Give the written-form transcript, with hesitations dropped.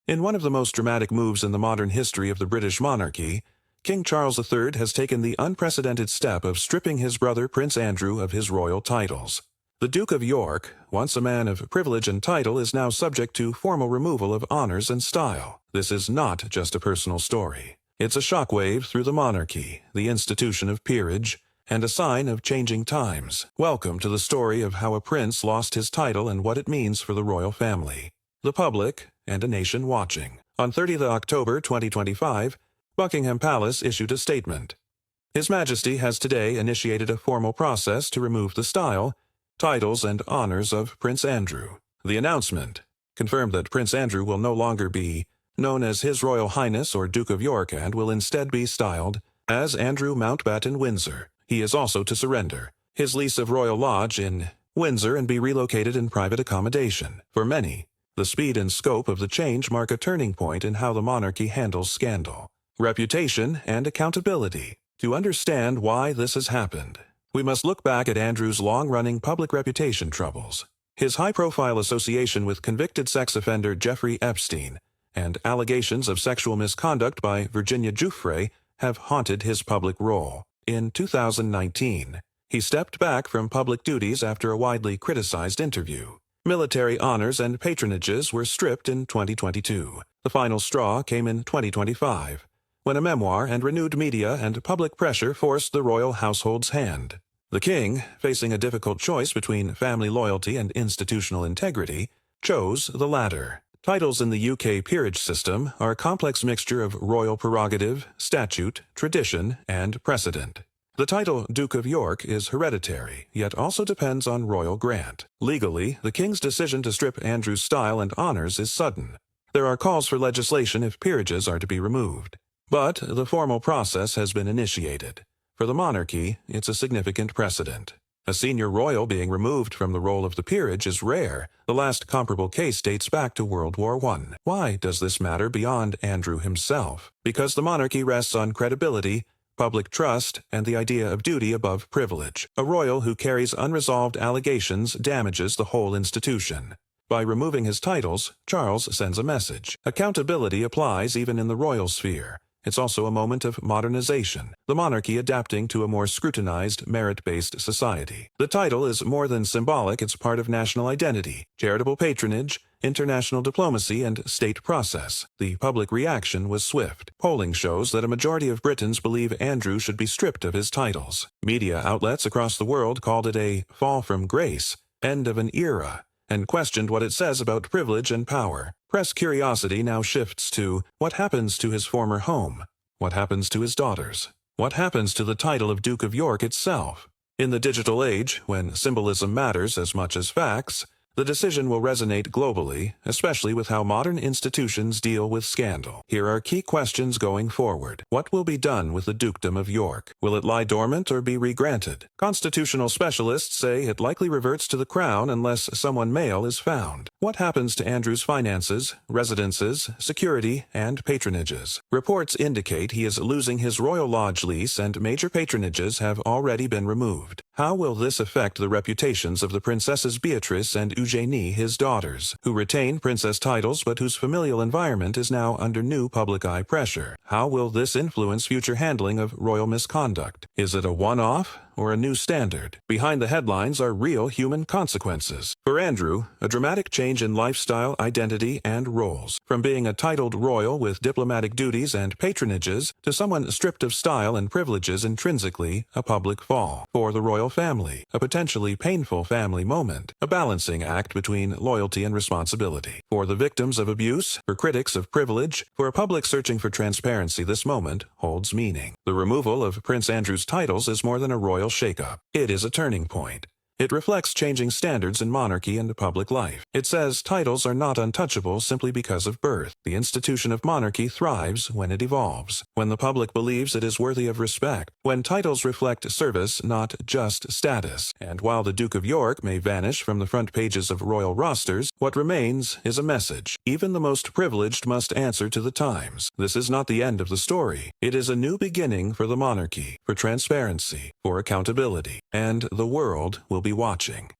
In one of the most dramatic moves in the modern history of the British monarchy, King Charles III has taken the unprecedented step of stripping his brother Prince Andrew of his royal titles. The Duke of York, once a man of privilege and title, is now subject to formal removal of honors and style. This is not just a personal story. It's a shockwave through the monarchy, the institution of peerage, and a sign of changing times. Welcome to the story of how a prince lost his title and what it means for the royal family, the public, and a nation watching. On 30th October 2025, Buckingham Palace issued a statement. His Majesty has today initiated a formal process to remove the style, titles, and honors of Prince Andrew. The announcement confirmed that Prince Andrew will no longer be known as His Royal Highness or Duke of York and will instead be styled as Andrew Mountbatten Windsor. He is also to surrender his lease of Royal Lodge in Windsor and be relocated in private accommodation. For many, the speed and scope of the change mark a turning point in how the monarchy handles scandal, reputation, and accountability. To understand why this has happened, we must look back at Andrew's long-running public reputation troubles. His high-profile association with convicted sex offender Jeffrey Epstein and allegations of sexual misconduct by Virginia Giuffre have haunted his public role. In 2019, he stepped back from public duties after a widely criticized interview. Military honors and patronages were stripped in 2022. The final straw came in 2025, when a memoir and renewed media and public pressure forced the royal household's hand. The king, facing a difficult choice between family loyalty and institutional integrity, chose the latter. Titles in the UK peerage system are a complex mixture of royal prerogative, statute, tradition, and precedent. The title Duke of York is hereditary, yet also depends on royal grant. Legally, the king's decision to strip Andrew's style and honors is sudden. There are calls for legislation if peerages are to be removed. But the formal process has been initiated. For the monarchy, it's a significant precedent. A senior royal being removed from the role of the peerage is rare. The last comparable case dates back to World War I. Why does this matter beyond Andrew himself? Because the monarchy rests on credibility, public trust, and the idea of duty above privilege. A royal who carries unresolved allegations damages the whole institution. By removing his titles, Charles sends a message. Accountability applies even in the royal sphere. It's also a moment of modernization, the monarchy adapting to a more scrutinized, merit-based society. The title is more than symbolic, it's part of national identity, charitable patronage, international diplomacy, and state process. The public reaction was swift. Polling shows that a majority of Britons believe Andrew should be stripped of his titles. Media outlets across the world called it a fall from grace, end of an era, and questioned what it says about privilege and power. Press curiosity now shifts to what happens to his former home, what happens to his daughters, what happens to the title of Duke of York itself. In the digital age, when symbolism matters as much as facts, the decision will resonate globally, especially with how modern institutions deal with scandal. Here are key questions going forward. What will be done with the Dukedom of York? Will it lie dormant or be regranted? Constitutional specialists say it likely reverts to the crown unless someone male is found. What happens to Andrew's finances, residences, security, and patronages? Reports indicate he is losing his Royal Lodge lease and major patronages have already been removed. How will this affect the reputations of the Princesses Beatrice and Eugenie, his daughters, who retain princess titles but whose familial environment is now under new public eye pressure? How will this influence future handling of royal misconduct? Is it a one-off or a new standard? Behind the headlines are real human consequences. For Andrew, a dramatic change in lifestyle, identity, and roles. From being a titled royal with diplomatic duties and patronages to someone stripped of style and privileges, intrinsically a public fall. For the royal family, a potentially painful family moment, a balancing act between loyalty and responsibility. For the victims of abuse, for critics of privilege, for a public searching for transparency, this moment holds meaning. The removal of Prince Andrew's titles is more than a royal shakeup. It is a turning point. It reflects changing standards in monarchy and public life. It says titles are not untouchable simply because of birth. The institution of monarchy thrives when it evolves, when the public believes it is worthy of respect, when titles reflect service, not just status. And while the Duke of York may vanish from the front pages of royal rosters, what remains is a message. Even the most privileged must answer to the times. This is not the end of the story. It is a new beginning for the monarchy, for transparency, for accountability, and the world will be watching.